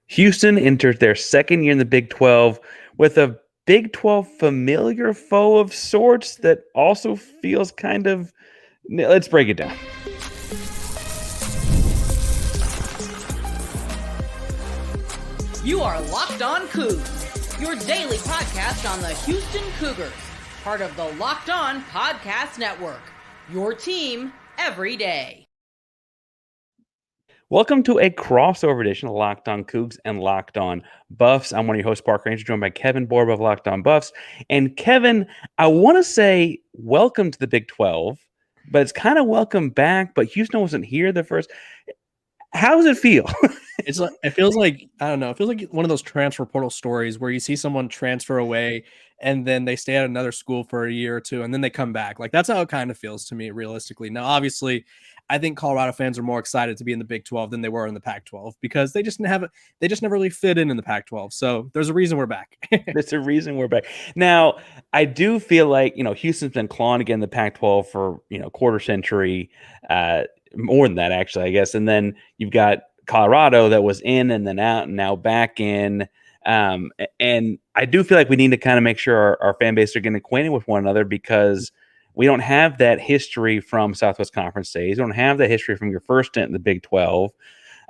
Houston enters their second year in the Big 12 with a Big 12 familiar foe of sorts that also feels kind of. Let's break it down. You are Locked On Coogs, your daily podcast on the Houston Cougars, part of the Locked On Podcast Network, your team every day. Welcome to a crossover edition of Locked On Coogs and Locked On Buffs. I'm one of your hosts, Parker Jenkins, joined by Kevin Borba of Locked On Buffs. And Kevin, I want to say welcome to the Big 12, but it's kind of welcome back, but Houston wasn't here the first. How does it feel? It feels like, I don't know, it feels like one of those transfer portal stories where you see someone transfer away and then they stay at another school for a year or two and then they come back. Like, that's how it kind of feels to me, realistically. Now, obviously, I think Colorado fans are more excited to be in the Big 12 than they were in the Pac-12 because they just never really fit in the Pac-12. So there's a reason we're back. There's a reason we're back. Now, I do feel like, Houston's been clawing again the Pac-12 for, quarter century, more than that, actually, I guess. And then you've got Colorado that was in and then out and now back in. And I do feel like we need to kind of make sure our fan base are getting acquainted with one another because we don't have that history from Southwest Conference days. We don't have that history from your first stint in the Big 12.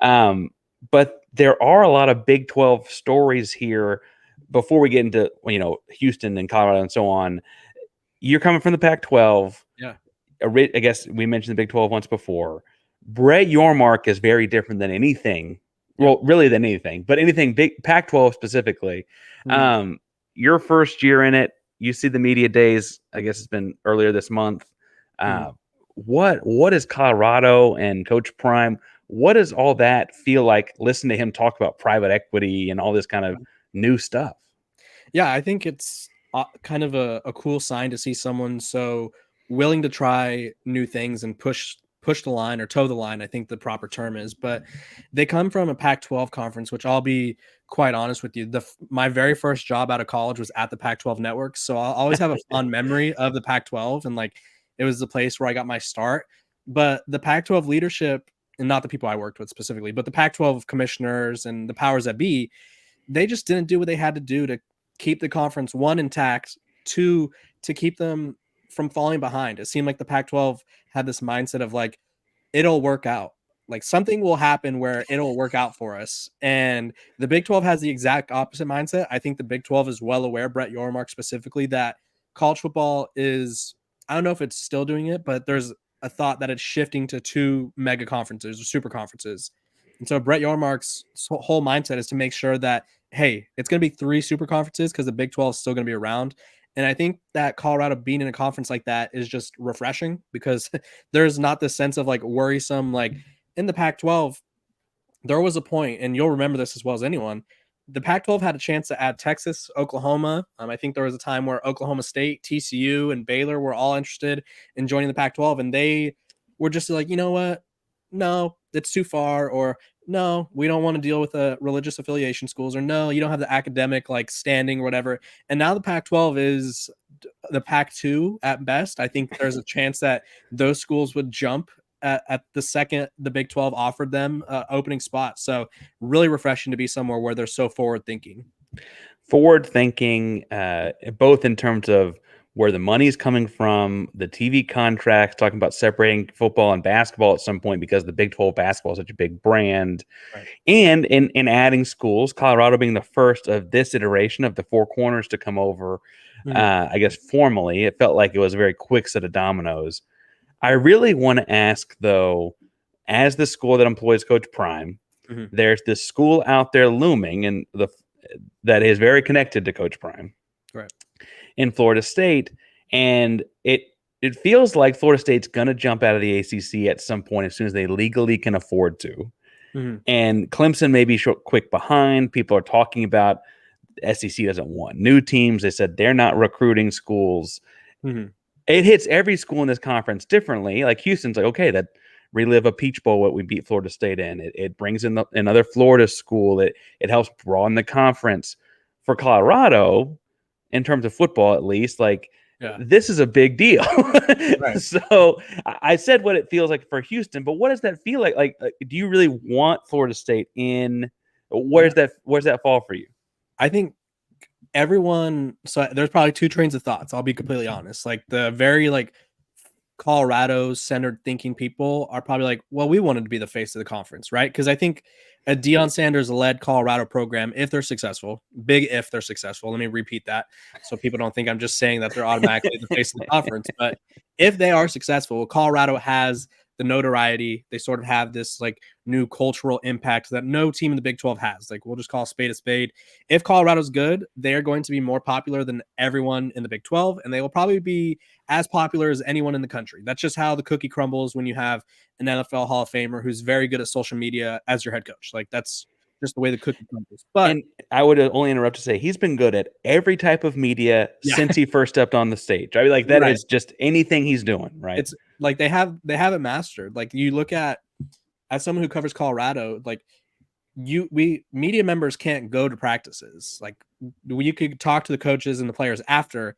But there are a lot of Big 12 stories here before we get into, Houston and Colorado and so on. You're coming from the Pac-12. Yeah. I guess we mentioned the Big 12 once before. Brett Yormark is very different than anything. Well, really than anything, but anything big Pac-12 specifically. Mm-hmm. Your first year in it, you see the media days. I guess it's been earlier this month. What is Colorado and Coach Prime? What does all that feel like? Listen to him talk about private equity and all this kind of new stuff. Yeah, I think it's kind of a cool sign to see someone so willing to try new things and push the line or toe the line, I think the proper term is. But they come from a Pac-12 conference, which I'll be quite honest with you. My very first job out of college was at the Pac-12 network. So I'll always have a fond memory of the Pac-12. And like, it was the place where I got my start. But the Pac-12 leadership, and not the people I worked with specifically, but the Pac-12 commissioners and the powers that be, they just didn't do what they had to do to keep the conference, one, intact, two, to keep them from falling behind. It seemed like the Pac-12 had this mindset of like, it'll work out. Like, something will happen where it'll work out for us. And the Big 12 has the exact opposite mindset. I think the Big 12 is well aware, Brett Yormark specifically, that college football is, I don't know if it's still doing it, but there's a thought that it's shifting to 2 mega conferences or super conferences. And so Brett Yormark's whole mindset is to make sure that, hey, it's going to be 3 super conferences because the Big 12 is still going to be around. And I think that Colorado being in a conference like that is just refreshing because there's not this sense of like worrisome, like in the Pac-12, there was a point, and you'll remember this as well as anyone, the Pac-12 had a chance to add Texas, Oklahoma. I think there was a time where Oklahoma State, TCU, and Baylor were all interested in joining the Pac-12, and they were just like, you know what? No, it's too far, or no, we don't want to deal with religious affiliation schools, or no, you don't have the academic like standing or whatever. And now the Pac-12 is the Pac-2 at best. I think there's a chance that those schools would jump at the second the Big 12 offered them opening spots. So really refreshing to be somewhere where they're so forward thinking, both in terms of where the money is coming from, the TV contracts, talking about separating football and basketball at some point because the Big 12 basketball is such a big brand, right. And in adding schools, Colorado being the first of this iteration of the Four Corners to come over, I guess formally, it felt like it was a very quick set of dominoes. I really want to ask, though, as the school that employs Coach Prime, there's this school out there looming and that is very connected to Coach Prime. Right. In Florida State, and it feels like Florida State's going to jump out of the ACC at some point as soon as they legally can afford to. And Clemson may be quick behind. People are talking about SEC doesn't want new teams. They said they're not recruiting schools. It hits every school in this conference differently. Like Houston's like, okay, that relive a Peach Bowl, what we beat Florida State in. It brings in another Florida school. It helps broaden the conference. For Colorado, in terms of football, at least, this is a big deal. Right. So I said what it feels like for Houston, but what does that feel like? Do you really want Florida State in Where's that fall for you? I think everyone. So there's probably two trains of thoughts. I'll be completely honest. Like the very like Colorado centered thinking people are probably like, well, we wanted to be the face of the conference, right? Because I think a Deion Sanders led Colorado program, if they're successful, big if they're successful. Let me repeat that so people don't think I'm just saying that they're automatically the face of the conference. But if they are successful, Colorado has the notoriety. They sort of have this like new cultural impact that no team in the Big 12 has. Like we'll just call a spade a spade. If Colorado's good, they're going to be more popular than everyone in the Big 12, and they will probably be as popular as anyone in the country. That's just how the cookie crumbles when you have an NFL Hall of Famer who's very good at social media as your head coach. Like that's just the way the cookie crumbles. But and I would only interrupt to say he's been good at every type of media since he first stepped on the stage. I mean, like that is just anything he's doing, right? It's like they have it mastered. Like you look at as someone who covers Colorado, like we media members can't go to practices. Like you could talk to the coaches and the players after,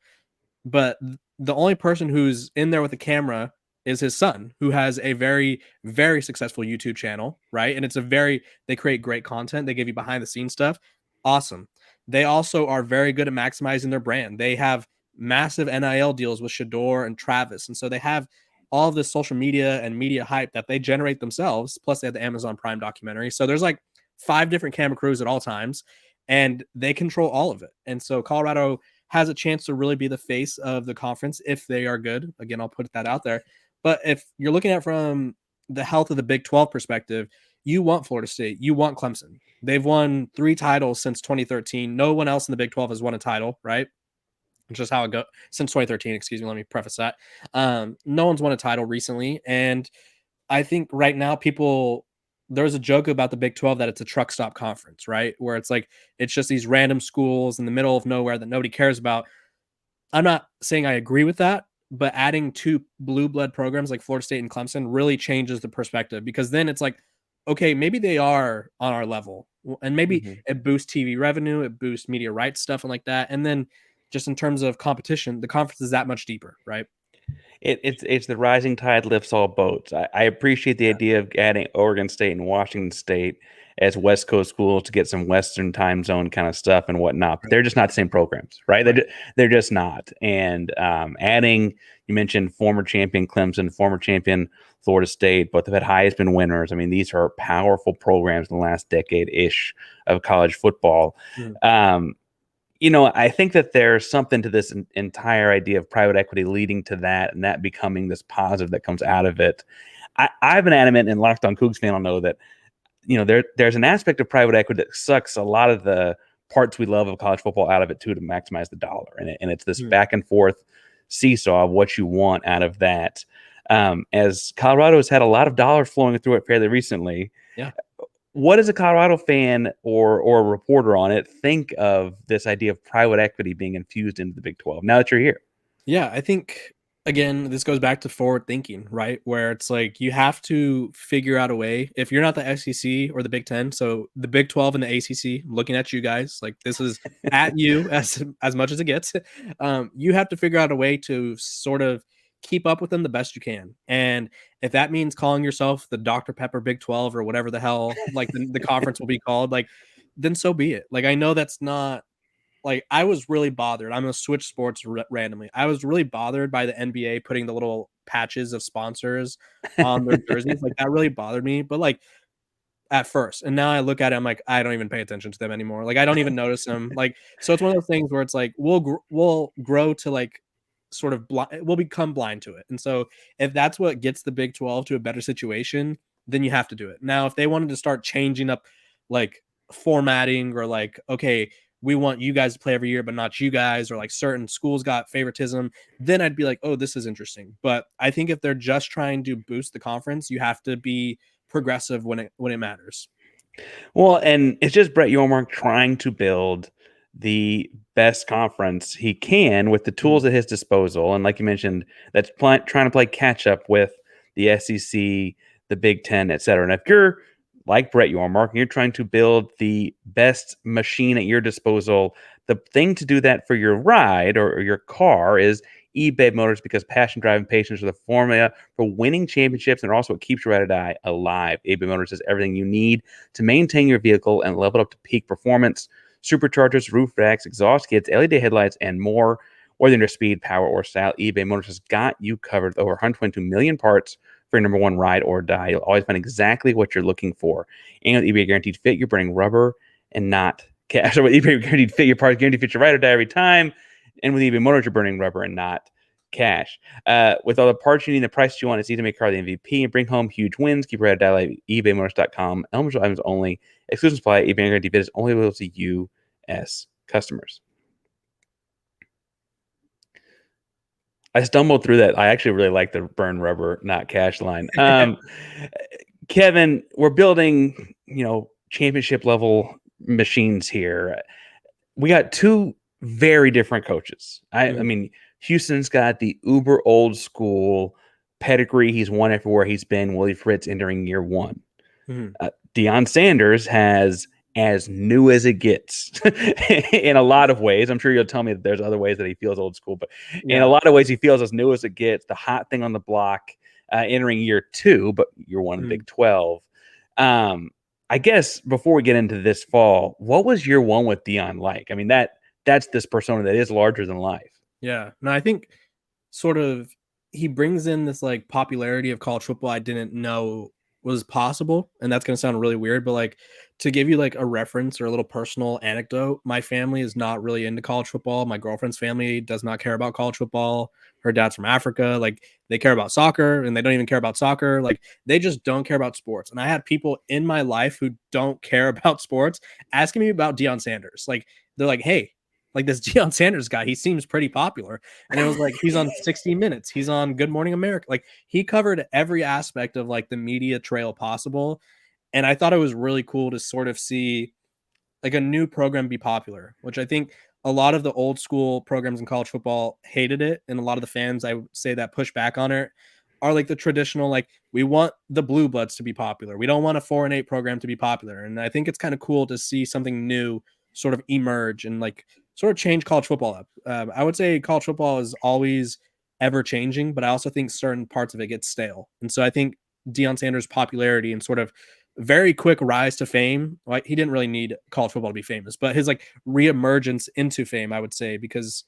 but the only person who's in there with the camera is his son, who has a very, very successful YouTube channel, right? And they create great content. They give you behind the scenes stuff. Awesome. They also are very good at maximizing their brand. They have massive NIL deals with Shadour and Travis. And so they have all of this social media and media hype that they generate themselves. Plus they have the Amazon Prime documentary. So there's like 5 different camera crews at all times, and they control all of it. And so Colorado has a chance to really be the face of the conference if they are good. Again, I'll put that out there. But if you're looking at from the health of the Big 12 perspective, you want Florida State, you want Clemson. They've won 3 titles since 2013. No one else in the Big 12 has won a title, right? Which is how it goes since 2013. Excuse me. Let me preface that. No one's won a title recently. And I think right now there's a joke about the Big 12 that it's a truck stop conference, right? Where it's like, it's just these random schools in the middle of nowhere that nobody cares about. I'm not saying I agree with that, but adding 2 blue blood programs like Florida State and Clemson really changes the perspective, because then it's like, okay, maybe they are on our level, and maybe it boosts TV revenue, it boosts media rights stuff and like that. And then just in terms of competition, the conference is that much deeper, right? It's the rising tide lifts all boats. I appreciate the idea of adding Oregon State and Washington State as West Coast schools to get some Western time zone kind of stuff and whatnot, but they're just not the same programs, right? They're just not. And adding, you mentioned former champion Clemson, former champion Florida State, both have had Heisman winners. I mean, these are powerful programs in the last decade-ish of college football. I think that there's something to this entire idea of private equity leading to that, and that becoming this positive that comes out of it. I've been adamant, and Locked On Coogs fan will know that, there's an aspect of private equity that sucks a lot of the parts we love of college football out of it too, to maximize the dollar. And it's this back and forth seesaw of what you want out of that. As Colorado has had a lot of dollars flowing through it fairly recently. Yeah. What does a Colorado fan or a reporter on it think of this idea of private equity being infused into the Big 12 now that you're here? Yeah, I think, again, this goes back to forward thinking, right? Where it's like you have to figure out a way. If you're not the SEC or the Big 10, so the Big 12 and the ACC, I'm looking at you guys, like this is at you as much as it gets. You have to figure out a way to sort of keep up with them the best you can. And if that means calling yourself the Dr. Pepper Big 12 or whatever the hell, like the conference will be called, like, then so be it. Like, I know that's not, like, I was really bothered. I'm going to switch sports randomly. I was really bothered by the NBA putting the little patches of sponsors on their jerseys. Like, that really bothered me. But like at first, and now I look at it, I'm like, I don't even pay attention to them anymore. Like, I don't even notice them. Like, so it's one of those things where it's like, we'll grow to like, sort of we'll become blind to it. And so if that's what gets the Big 12 to a better situation, then you have to do it. Now, if they wanted to start changing up like formatting, or like, okay, we want you guys to play every year, but not you guys, or like certain schools got favoritism, then I'd be like, oh, this is interesting. But I think if they're just trying to boost the conference, you have to be progressive when it matters. Well, and it's just Brett Yormark trying to build the best conference he can with the tools at his disposal. And like you mentioned, that's trying to play catch up with the SEC, the Big 10, et cetera. And if you're like Brett Yormark and you're trying to build the best machine at your disposal, the thing to do that for your ride or your car is eBay Motors, because passion, drive, and patience are the formula for winning championships, and also what keeps your ride or die alive. eBay Motors has everything you need to maintain your vehicle and level up to peak performance. Superchargers, roof racks, exhaust kits, LED headlights, and more. Whether in your speed, power, or style, eBay Motors has got you covered with over 122 million parts for your number one ride or die. You'll always find exactly what you're looking for. And with eBay Guaranteed Fit, you're burning rubber and not cash. So with eBay Guaranteed Fit, your parts guaranteed fit your ride or die every time. And with eBay Motors, you're burning rubber and not cash. With all the parts you need and the price you want, it's easy to make car the MVP and bring home huge wins. Keep your ride or die like ebaymotors.com. Eligible items only. Exclusive supply. eBay Guaranteed Fit is only available to U.S. customers. I stumbled through that. I actually really like the burn rubber, not cash line. Kevin, we're building, championship level machines here. We got two very different coaches. I mean, Houston's got the uber old school pedigree. He's won everywhere he's been. Willie Fritz entering year one. Deion Sanders has as new as it gets in a lot of ways. I'm sure you'll tell me that there's other ways that he feels old school, but in a lot of ways he feels as new as it gets. The hot thing on the block entering year two, but year one in Big 12. I guess before we get into this fall, what was year one with Deion like? I mean, that's this persona that is larger than life. Yeah. No, I think sort of he brings in this like popularity of college football I didn't know was possible, and that's going to sound really weird, but like to give you like a reference or a little personal anecdote, my family is not really into college football. My girlfriend's family does not care about college football. Her dad's from Africa. Like they care about soccer, and they don't even care about soccer. Like they just don't care about sports. And I had people in my life who don't care about sports asking me about Deion Sanders. Like they're like, hey, like this Deion Sanders guy, he seems pretty popular. And it was like, he's on 60 Minutes. He's on Good Morning America. Like he covered every aspect of like the media trail possible. And I thought it was really cool to sort of see like a new program be popular, which I think a lot of the old school programs in college football hated it. And a lot of the fans, I would say, that push back on it are like the traditional, like we want the Blue Bloods to be popular. We don't want a 4-8 program to be popular. And I think it's kind of cool to see something new sort of emerge and like sort of change college football up. I would say college football is always ever changing, but I also think certain parts of it get stale. And so I think Deion Sanders' popularity and sort of very quick rise to fame, like he didn't really need college football to be famous, but his like reemergence into fame, I would say, because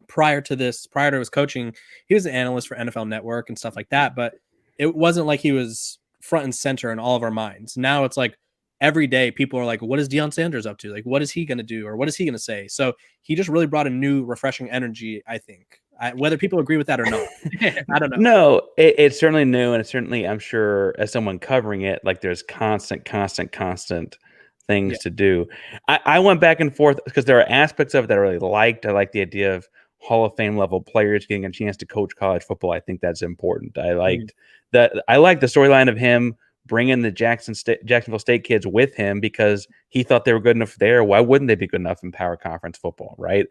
prior to his coaching, he was an analyst for NFL Network and stuff like that, but it wasn't like he was front and center in all of our minds. Now it's like, every day people are like, what is Deion Sanders up to? Like, what is he going to do? Or what is he going to say? So he just really brought a new refreshing energy, I think, whether people agree with that or not. I don't know. No, it's certainly new. And it's certainly, I'm sure as someone covering it, like there's constant things to do. I went back and forth because there are aspects of it that I really liked. I like the idea of Hall of Fame level players getting a chance to coach college football. I think that's important. I liked that. I like the storyline of him bringing the Jacksonville State kids with him because he thought they were good enough there. Why wouldn't they be good enough in power conference football, right?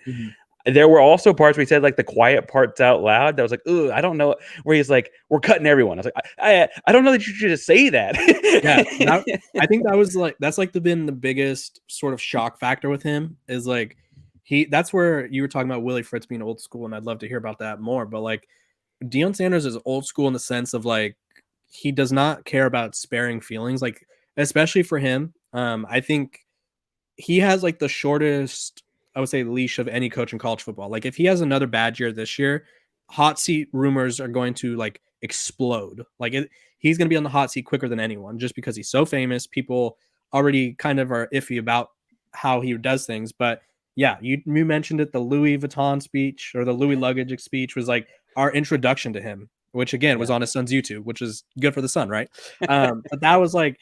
There were also parts where he said like the quiet parts out loud that was like, ooh, I don't know, where he's like, we're cutting everyone. I was like, I don't know that you should just say that. I think that was like, that's like been the biggest sort of shock factor with him is like, that's where you were talking about Willie Fritz being old school. And I'd love to hear about that more, but like Deion Sanders is old school in the sense of like, he does not care about sparing feelings, like especially for him. I think he has like the shortest, I would say, leash of any coach in college football. Like if he has another bad year this year, hot seat rumors are going to like explode. Like he's going to be on the hot seat quicker than anyone just because he's so famous. People already kind of are iffy about how he does things. But yeah, you mentioned it. The Louis Vuitton speech or the Louis luggage speech was like our introduction to him, which again was on his son's YouTube, which is good for the son, right? But that was like,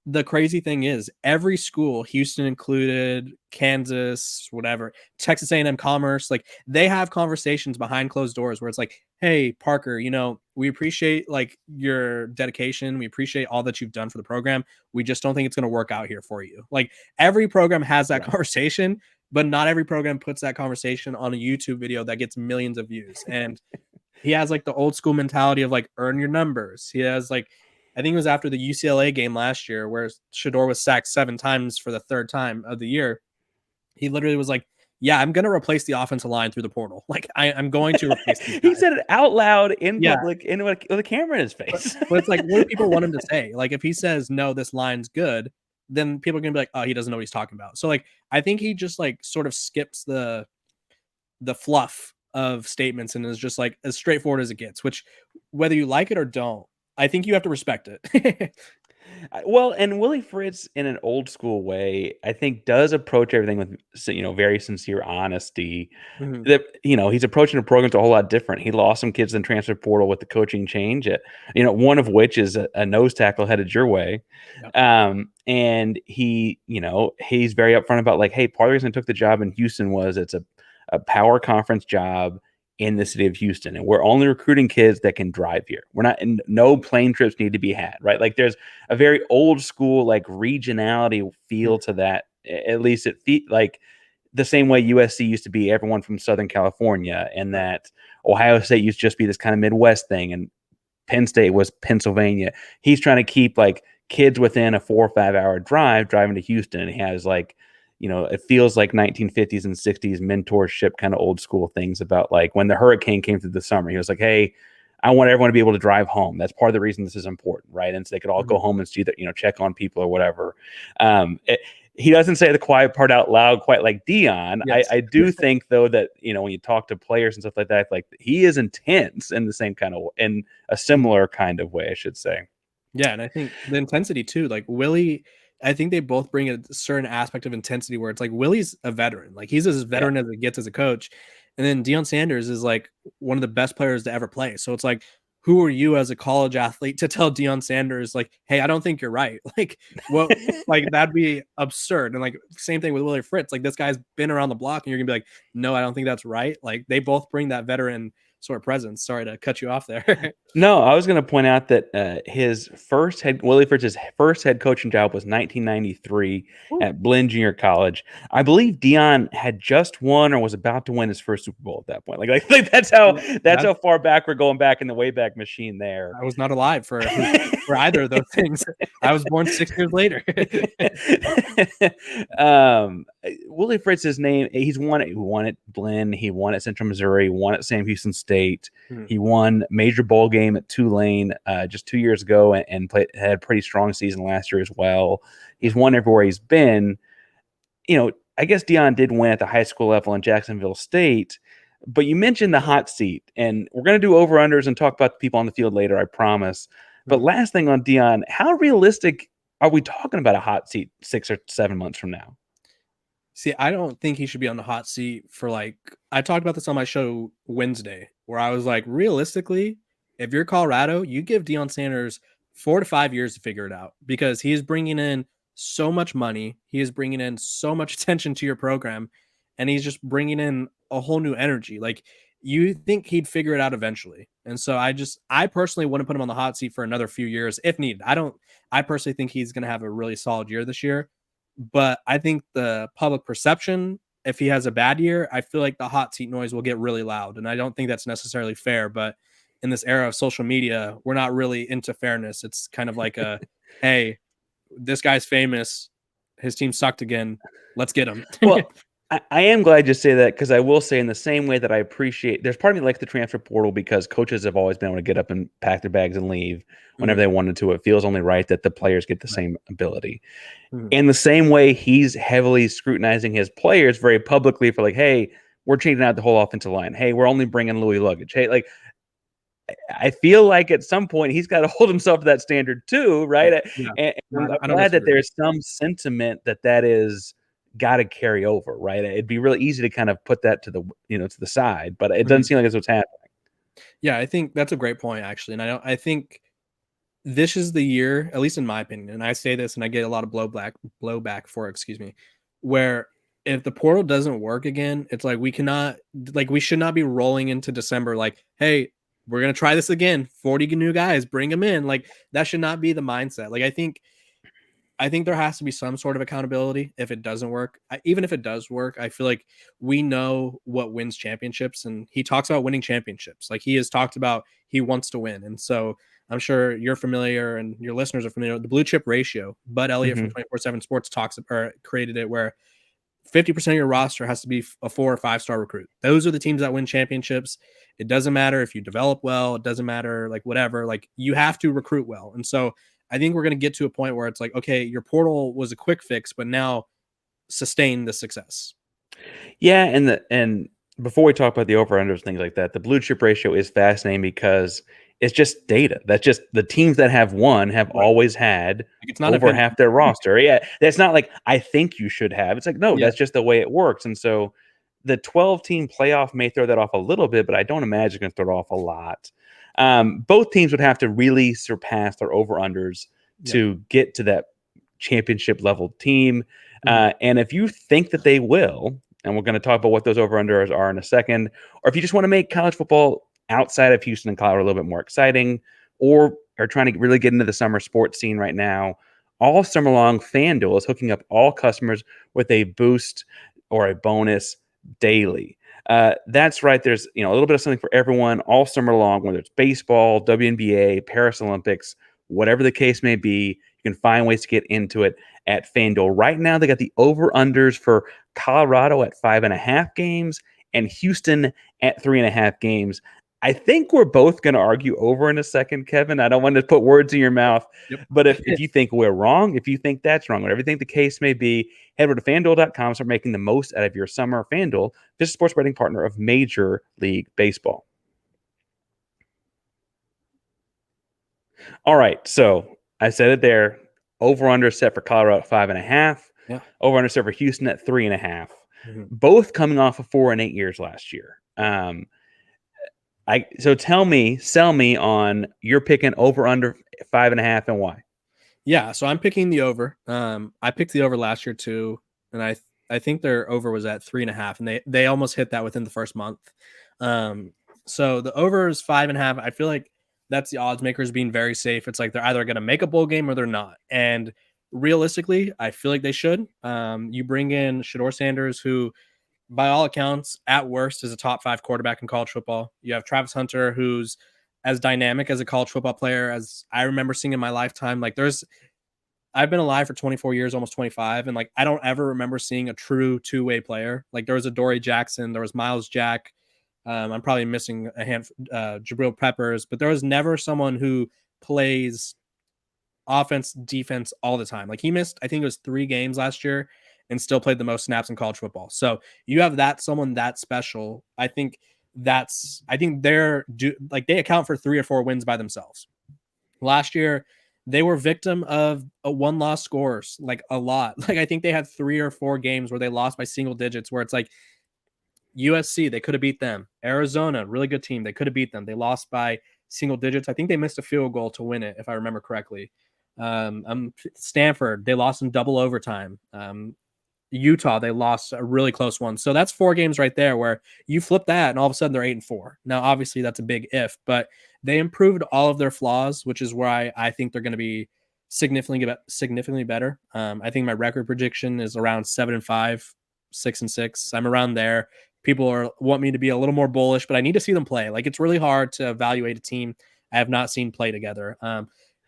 the crazy thing is every school, Houston included, Kansas, whatever, Texas A&M Commerce, like they have conversations behind closed doors where it's like, hey, Parker, we appreciate like your dedication. We appreciate all that you've done for the program. We just don't think it's going to work out here for you. Like every program has that conversation, but not every program puts that conversation on a YouTube video that gets millions of views. And he has like the old school mentality of like earn your numbers. He has like, I think it was after the UCLA game last year where Shadour was sacked 7 times for the 3rd time of the year. He literally was like, yeah, I'm going to replace the offensive line through the portal. Like I'm going to replace these He guys. said it out loud in public with a camera in his face. But it's like, what do people want him to say? Like, if he says, no, this line's good, then people are going to be like, oh, he doesn't know what he's talking about. So like, I think he just like sort of skips the fluff of statements and is just like as straightforward as it gets, which whether you like it or don't, I think you have to respect it. Well, and Willie Fritz, in an old school way, I think does approach everything with very sincere honesty. Mhm. That he's approaching the programs a whole lot different. He lost some kids in transfer portal with the coaching change. One of which is a nose tackle headed your way. Yep. And he's very upfront about like, hey, part of the reason I took the job in Houston was it's a power conference job in the city of Houston, and we're only recruiting kids that can drive here. We're not, and no plane trips need to be had, right? Like there's a very old school like regionality feel to that. At least it like the same way USC used to be everyone from Southern California, and that Ohio State used to just be this kind of Midwest thing, and Penn State was Pennsylvania. He's trying to keep like kids within a 4 or 5 hour drive driving to Houston, and he has like it feels like 1950s and 60s mentorship kind of old school things about like when the hurricane came through the summer. He was like, hey, I want everyone to be able to drive home. That's part of the reason this is important, right? And so they could all go home and see that, check on people or whatever. He doesn't say the quiet part out loud quite like Deion. Yes. I do think, though, that, when you talk to players and stuff like that, like he is intense in the same kind of, in a similar kind of way, I should say. Yeah, and I think the intensity too, like Willie, I think they both bring a certain aspect of intensity where it's like Willie's a veteran. Like he's as veteran as it gets as a coach. And then Deion Sanders is like one of the best players to ever play. So it's like, who are you as a college athlete to tell Deion Sanders, like, hey, I don't think you're right. Like, what, like, that'd be absurd. And like, same thing with Willie Fritz. Like, this guy's been around the block and you're gonna be like, no, I don't think that's right. Like, they both bring that veteran sort of presence. Sorry to cut you off there. No, I was going to point out that Willie Fritz's first head coaching job was 1993 at Blinn Junior College. I believe Deion had just won or was about to win his first Super Bowl at that point. Like that's how far back we're going back in the Wayback Machine there. I was not alive for either of those things. I was born 6 years later. Willie Fritz's name, he won at Blinn, he won at Central Missouri, won at Sam Houston State. He won major bowl game at Tulane just 2 years ago and had a pretty strong season last year as well. He's won everywhere he's been. I guess Deion did win at the high school level in Jacksonville State, but you mentioned the hot seat, and we're going to do over-unders and talk about the people on the field later, I promise. But last thing on Deion, how realistic are we talking about a hot seat 6 or 7 months from now? See, I don't think he should be on the hot seat for I talked about this on my show Wednesday, where I was like, realistically, if you're Colorado, you give Deion Sanders 4 to 5 years to figure it out, because he's bringing in so much money. He is bringing in so much attention to your program, and he's just bringing in a whole new energy. Like, you think he'd figure it out eventually. And so I personally wouldn't put him on the hot seat for another few years if needed. I personally think he's going to have a really solid year this year. But I think the public perception, if he has a bad year, I feel like the hot seat noise will get really loud. And I don't think that's necessarily fair. But in this era of social media, we're not really into fairness. It's kind of like hey, this guy's famous. His team sucked again. Let's get him. Well, I am glad you say that, because I will say, in the same way that I appreciate, there's part of me like the transfer portal, because coaches have always been able to get up and pack their bags and leave whenever they wanted to. It feels only right that the players get the same ability. In the same way, he's heavily scrutinizing his players very publicly for like, hey, we're changing out the whole offensive line. Hey, we're only bringing Louis luggage. Hey, like, I feel like at some point he's got to hold himself to that standard too, right? Yeah. And I'm glad that there's some sentiment that is got to carry over, right? It'd be really easy to kind of put that to the to the side, but it doesn't seem like that's what's happening. Yeah, I think that's a great point, actually, and I think this is the year, at least in my opinion, and I say this and I get a lot of blowback for it, excuse me, where if the portal doesn't work again, it's like we should not be rolling into December like, hey, we're gonna try this again, 40 new guys, bring them in. Like, that should not be the mindset. Like, I think there has to be some sort of accountability if it doesn't work. Even if it does work, I feel like we know what wins championships, and he talks about winning championships. Like, he has talked about he wants to win. And so I'm sure you're familiar and your listeners are familiar with the blue chip ratio. Bud Elliott from 24/7 Sports created it, where 50% of your roster has to be a 4 or 5-star recruit. Those are the teams that win championships. It doesn't matter if you develop well. It doesn't matter like whatever. Like you have to recruit well. And so I think we're going to get to a point where it's like, okay, your portal was a quick fix, but now sustain the success. Yeah, and before we talk about the over-unders, things like that, the blue chip ratio is fascinating because it's just data. That's just the teams that have won have always had like it's not over half their roster. Yeah, that's not like I think you should have. It's like, no, that's just the way it works. And so the 12-team playoff may throw that off a little bit, but I don't imagine it's going to throw it off a lot. Both teams would have to really surpass their over-unders to get to that championship level team. And if you think that they will, and we're going to talk about what those over-unders are in a second, or if you just want to make college football outside of Houston and Colorado a little bit more exciting, or are trying to really get into the summer sports scene right now, all summer long, FanDuel is hooking up all customers with a boost or a bonus daily. That's right. There's a little bit of something for everyone all summer long, whether it's baseball, WNBA, Paris Olympics, whatever the case may be. You can find ways to get into it at FanDuel. Right now, they got the over-unders for Colorado at 5.5 games and Houston at 3.5 games. I think we're both going to argue over in a second, Kevin. I don't want to put words in your mouth, but if you think we're wrong, if you think that's wrong, whatever you think the case may be, head over to FanDuel.com, start making the most out of your summer. FanDuel, this sports betting partner of Major League Baseball. All right, so I said it there. Over-under set for Colorado at 5.5. Yeah. Over-under set for Houston at 3.5. Both coming off of 4 and 8 years last year. So sell me on you're picking over-under 5.5 and why? Yeah, so I'm picking the over. I picked the over last year too, and I think their over was at 3.5, and they almost hit that within the first month. So the over is 5.5. I feel like that's the odds makers being very safe. It's like they're either going to make a bowl game or they're not. And realistically, I feel like they should. You bring in Shadour Sanders, who, by all accounts, at worst, is a top 5 quarterback in college football. You have Travis Hunter, who's as dynamic as a college football player as I remember seeing in my lifetime. Like I've been alive for 24 years, almost 25. And like, I don't ever remember seeing a true 2-way player. Like there was a Dory Jackson, there was Miles Jack. I'm probably missing a handful, Jabril Peppers, but there was never someone who plays offense, defense all the time. Like he missed, I think it was 3 games last year and still played the most snaps in college football. So you have someone that special. I think they account for 3 or 4 wins by themselves. Last year, they were victim of a 1-loss scores, like a lot. Like I think they had 3 or 4 games where they lost by single digits, where it's like USC, they could have beat them. Arizona, really good team. They could have beat them. They lost by single digits. I think they missed a field goal to win it, if I remember correctly. Stanford, they lost in double overtime. Utah, they lost a really close one. So that's 4 games right there where you flip that and all of a sudden they're 8-4. Now, obviously that's a big if, but they improved all of their flaws, which is why I think they're going to be significantly better. I think my record prediction is around 7-5, 6-6. I'm around there. People want me to be a little more bullish, but I need to see them play. Like it's really hard to evaluate a team I have not seen play together.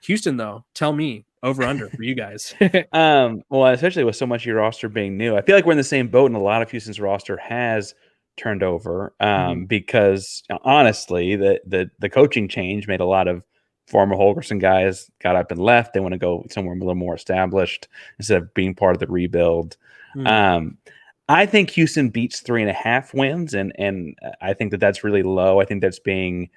Houston, though, tell me over under for you guys. Well, especially with so much of your roster being new, I feel like we're in the same boat, and a lot of Houston's roster has turned over because honestly, the coaching change made a lot of former Holgorsen guys got up and left. They want to go somewhere a little more established instead of being part of the rebuild. I think Houston beats 3.5 wins, and I think that's really low. I think that's being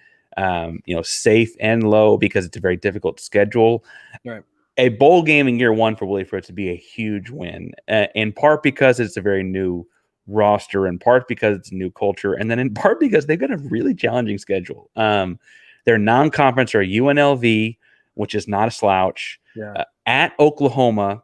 safe and low because it's a very difficult schedule. Right. A bowl game in year 1 for Willie Fritz would be a huge win, in part because it's a very new roster, in part because it's a new culture, and then in part because they've got a really challenging schedule. Their non-conference are UNLV, which is not a slouch, at Oklahoma,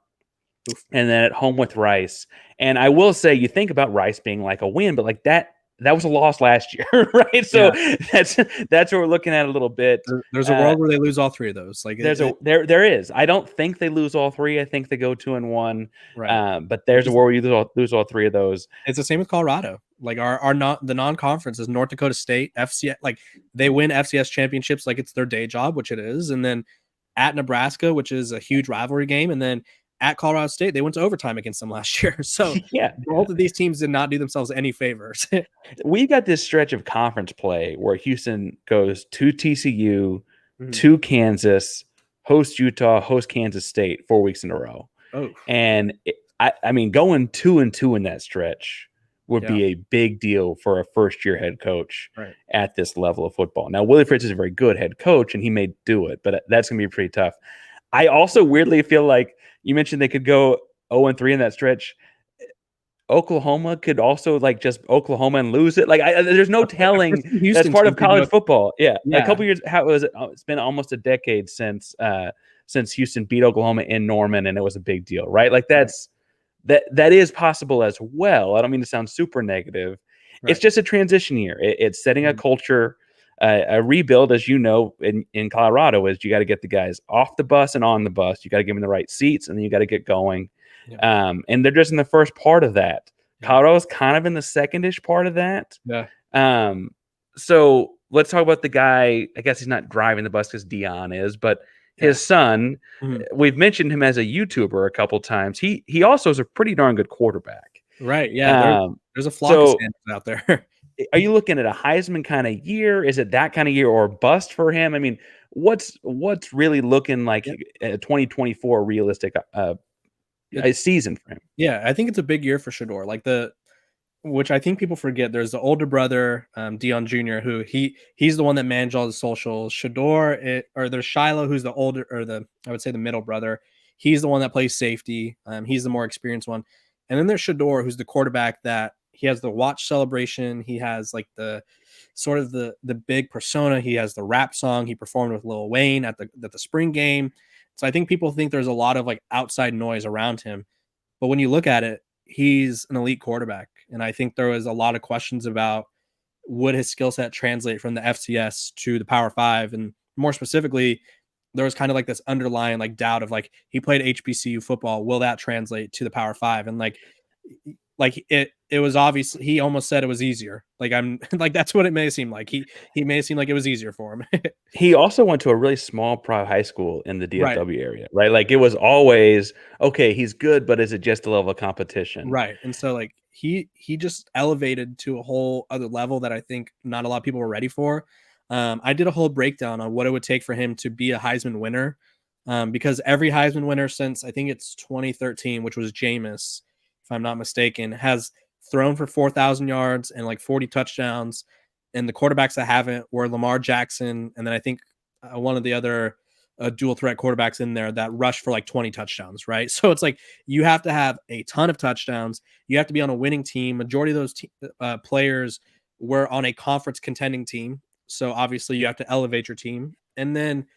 and then at home with Rice. And I will say, you think about Rice being like a win, but like that was a loss last year, right? So that's what we're looking at a little bit. There's a world where they lose all 3 of those. Like there is. I don't think they lose all 3. I think they go 2-1. Right. But there's a world where you lose all 3 of those. It's the same with Colorado. Like the non-conference is North Dakota State, FCS. Like they win FCS championships like it's their day job, which it is, and then at Nebraska, which is a huge rivalry game, and then at Colorado State, they went to overtime against them last year. So yeah, both of these teams did not do themselves any favors. we got this stretch of conference play where Houston goes to TCU, Mhm. to Kansas, host Utah, host Kansas State 4 weeks in a row. Oh, And I mean, going 2-2 in that stretch would be a big deal for a first-year head coach at this level of football. Now, Willie Fritz is a very good head coach, and he may do it, but that's going to be pretty tough. I also weirdly feel like you mentioned they could go 0-3 in that stretch. Oklahoma could also like just Oklahoma and lose it. Like there's no telling. That's part of college football. Yeah. A couple years. How was it? It's been almost a decade since Houston beat Oklahoma in Norman, and it was a big deal, right? Like that is possible as well. I don't mean to sound super negative. It's just a transition year. It's setting a culture. A rebuild, as you know, in Colorado, is you got to get the guys off the bus and on the bus. You got to give them the right seats, and then you got to get going. And they're just in the first part of that. Colorado's kind of in the secondish part of that. So let's talk about the guy. I guess he's not driving the bus because Deion is, but his son. We've mentioned him as a YouTuber a couple times. He also is a pretty darn good quarterback. Right. Yeah. There's a flock of Sanders out there. Are you looking at a Heisman kind of year? Is it that kind of year or bust for him? I mean, what's really looking like a 2024 realistic a season for him? Yeah, I think it's a big year for Shadour. Like which I think people forget. There's the older brother, Deion Jr., who he's the one that managed all the socials. Shadour, or there's Shiloh, who's the older, or I would say the middle brother. He's the one that plays safety. He's the more experienced one. And then there's Shadour, who's the quarterback that he has the watch celebration. He has like the sort of the big persona. He has the rap song he performed with Lil Wayne at the spring game. So I think people think there's a lot of like outside noise around him. But when you look at it, he's an elite quarterback. And I think there was a lot of questions about would his skill set translate from the FCS to the Power 5? And more specifically, there was kind of like this underlying like doubt of like he played HBCU football. Will that translate to the Power 5? And like it was obvious. He almost said it was easier. Like I'm like that's what it may seem like. He made it seem like it was easier for him. He also went to a really small private high school in the DFW area, right? Like it was always okay. He's good, but is it just a level of competition? Right. And so like he just elevated to a whole other level that I think not a lot of people were ready for. I did a whole breakdown on what it would take for him to be a Heisman winner, because every Heisman winner since I think it's 2013, which was Jameis, if I'm not mistaken, has thrown for 4,000 yards and like 40 touchdowns. And the quarterbacks that haven't were Lamar Jackson. And then I think one of the other dual threat quarterbacks in there that rushed for like 20 touchdowns, right? So it's like you have to have a ton of touchdowns. You have to be on a winning team. Majority of those players were on a conference contending team. So obviously you have to elevate your team. And then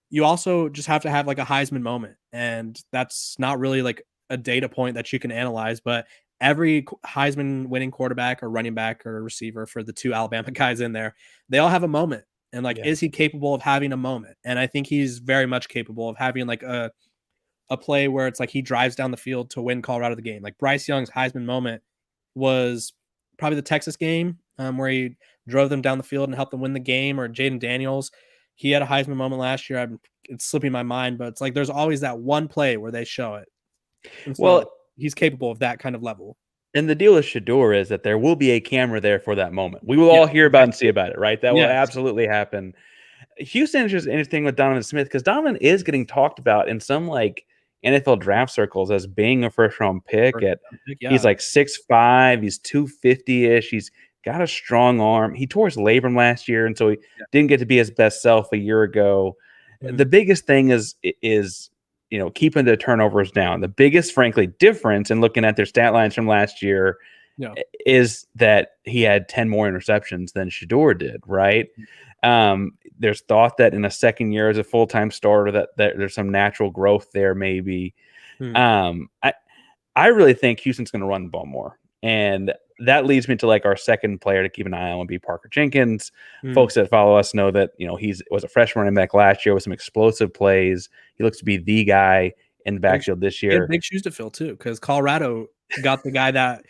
you also just have to have like a Heisman moment. And that's not really like a data point that you can analyze, but every Heisman winning quarterback or running back or receiver for the two Alabama guys in there, they all have a moment. And like, is he capable of having a moment? And I think he's very much capable of having like a play where it's like he drives down the field to win Colorado the game. Like Bryce Young's Heisman moment was probably the Texas game where he drove them down the field and helped them win the game, or Jaden Daniels. He had a Heisman moment last year. It's slipping my mind, but it's like there's always that one play where they show it. So well, he's capable of that kind of level. And the deal with Shadour is that there will be a camera there for that moment. We will all hear about and see about it, right? That will absolutely happen. Houston is just interesting with Donovan Smith because Donovan is getting talked about in some like NFL draft circles as being a first-round pick. He's like 6'5", he's 250-ish, he's got a strong arm. He tore his labrum last year, and so he didn't get to be his best self a year ago. The biggest thing is keeping the turnovers down. The biggest, frankly, difference in looking at their stat lines from last year is that he had 10 more interceptions than Shadour did, right? There's thought that in a second year as a full-time starter that there's some natural growth there maybe. I really think Houston's going to run the ball more. And that leads me to like our second player to keep an eye on would be Parker Jenkins. Folks that follow us know that he was a freshman running back last year with some explosive plays. He looks to be the guy in the backfield this year. Big shoes to fill too, because Colorado got the guy that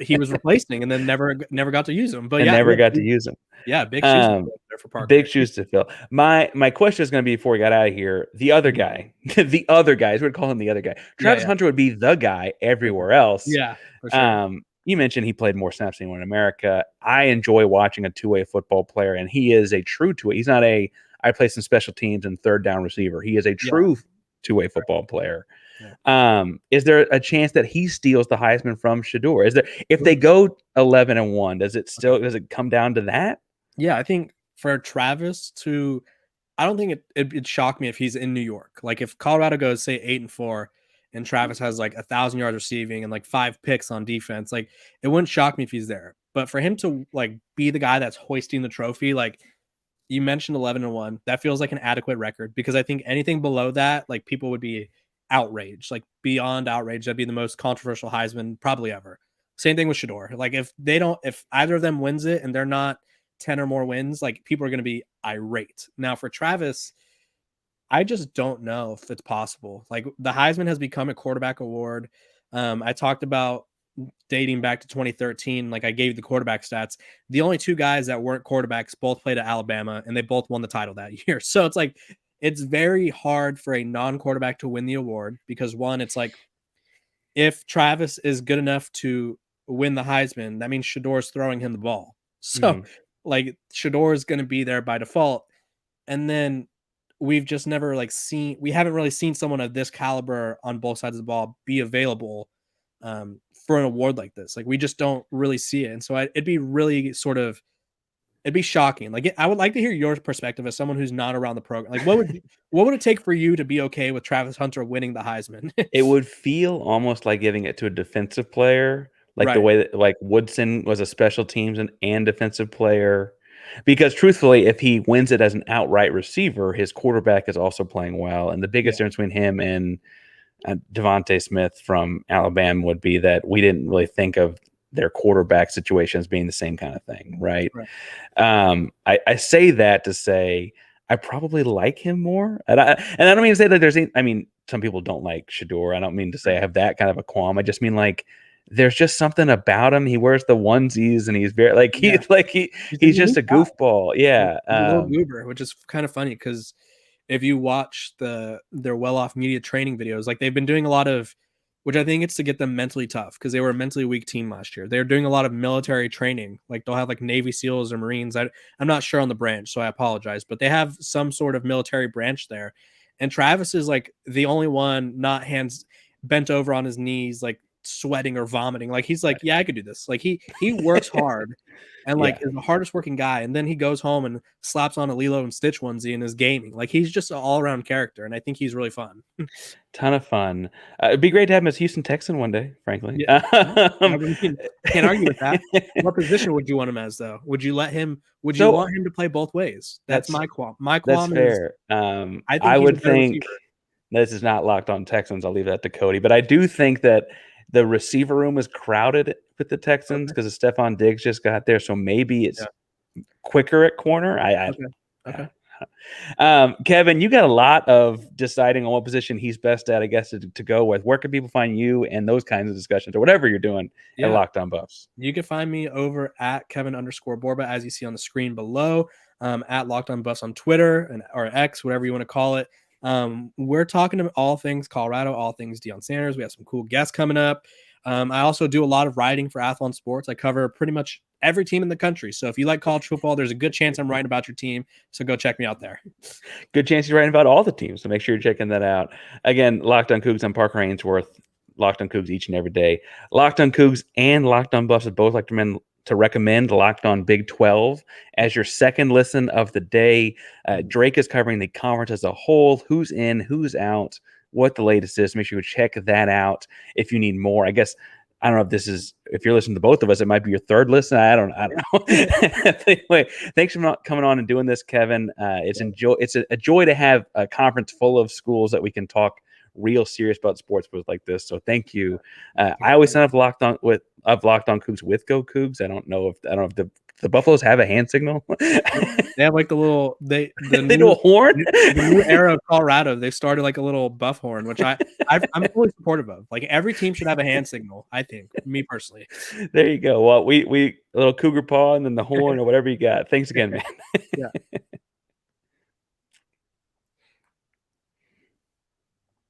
he was replacing, and then never got to use him. But never got to use him. Yeah, big shoes to fill there for Parker. Big shoes to fill. My question is going to be before we got out of here. The other guy, the other guys, we'd call him the other guy. Travis Hunter would be the guy everywhere else. Yeah, for sure. You mentioned he played more snaps than anyone in America. I enjoy watching a two-way football player, and he is a true two-way. He's not I play some special teams and third down receiver. He is a true two-way football player. Yeah. Is there a chance that he steals the Heisman from Shadour? Is there, if they go 11-1, does it come down to that? Yeah, I think for Travis I don't think it'd shock me if he's in New York. Like if Colorado goes say 8-4 and Travis has like 1,000 yards receiving and like 5 picks on defense, like it wouldn't shock me if he's there. But for him to like be the guy that's hoisting the trophy, like you mentioned 11-1, that feels like an adequate record, because I think anything below that, like people would be outraged, like beyond outraged. That'd be the most controversial Heisman probably ever. Same thing with Shadour. Like if either of them wins it and they're not 10 or more wins, like people are going to be irate. Now for Travis, I just don't know if it's possible. Like the Heisman has become a quarterback award. I talked about dating back to 2013. Like I gave the quarterback stats. The only 2 guys that weren't quarterbacks both played at Alabama, and they both won the title that year. So it's like, it's very hard for a non-quarterback to win the award, because one, it's like, if Travis is good enough to win the Heisman, that means Shadour's throwing him the ball. So like Shadour is going to be there by default. And then we've just never we haven't really seen someone of this caliber on both sides of the ball be available for an award like this. Like we just don't really see it. And so it'd be really it'd be shocking. Like I would like to hear your perspective as someone who's not around the program. Like what would it take for you to be okay with Travis Hunter winning the Heisman? It would feel almost like giving it to a defensive player, like the way that like Woodson was a special teams and defensive player. Because truthfully, if he wins it as an outright receiver, his quarterback is also playing well. And the biggest difference between him and Devontae Smith from Alabama would be that we didn't really think of their quarterback situations being the same kind of thing, right? I say that to say I probably like him more. And I don't mean to say that some people don't like Shadour. I don't mean to say I have that kind of a qualm. I just mean like there's just something about him. He wears the onesies and he's very he's just a goofball. Yeah. A little goober, which is kind of funny because if you watch their well-off media training videos, like they've been doing a lot of, which I think it's to get them mentally tough, because they were a mentally weak team last year. They're doing a lot of military training. Like they'll have like Navy SEALs or Marines. I'm not sure on the branch, so I apologize, but they have some sort of military branch there. And Travis is like the only one not hands bent over on his knees, like sweating or vomiting. Like he's like, yeah, I could do this. Like he works hard and like is the hardest working guy. And then he goes home and slaps on a Lilo and Stitch onesie and is gaming. Like he's just an all around character. And I think he's really fun. Ton of fun. It'd be great to have him as Houston Texan one day, frankly. Yeah. Can't argue with that. What position would you want him as, though? Would you want him to play both ways? That's my qualm. My qualm is fair. I would think this is not Locked On Texans. I'll leave that to Cody. But I do think that the receiver room is crowded with the Texans because Stephon Diggs just got there. So maybe it's quicker at corner. Okay. Kevin, you got a lot of deciding on what position he's best at, I guess, to go with. Where can people find you and those kinds of discussions or whatever you're doing at Locked On Buffs? You can find me over at Kevin_Borba, as you see on the screen below, at Locked On Buffs on Twitter or X, whatever you want to call it. We're talking about all things Colorado, all things Deion Sanders. We have some cool guests coming up. I also do a lot of writing for Athlon Sports. I cover pretty much every team in the country. So if you like college football, there's a good chance I'm writing about your team. So go check me out there. Good chance you're writing about all the teams. So make sure you're checking that out. Again, Locked On Cougs, I'm Parker Ainsworth. Locked On Cougs each and every day. Locked On Cougs and Locked On Buffs would both like to recommend Locked On Big 12 as your second listen of the day. Drake is covering the conference as a whole, who's in, who's out, what the latest is. Make sure you check that out if you need more. I guess I don't know if you're listening to both of us, it might be your third listen. I don't know. Anyway, thanks for coming on and doing this, Kevin. It's a joy to have a conference full of schools that we can talk real serious about sports with like this. So thank you. I always sign up Locked On Cougs with Go Cougs. I don't know if the The Buffaloes have a hand signal. They have like they do a horn. The new era of Colorado. They've started like a little buff horn, which I'm fully supportive of. Like every team should have a hand signal. I think, me personally. There you go. Well, we a little cougar paw and then the horn or whatever you got. Thanks again, man. Yeah.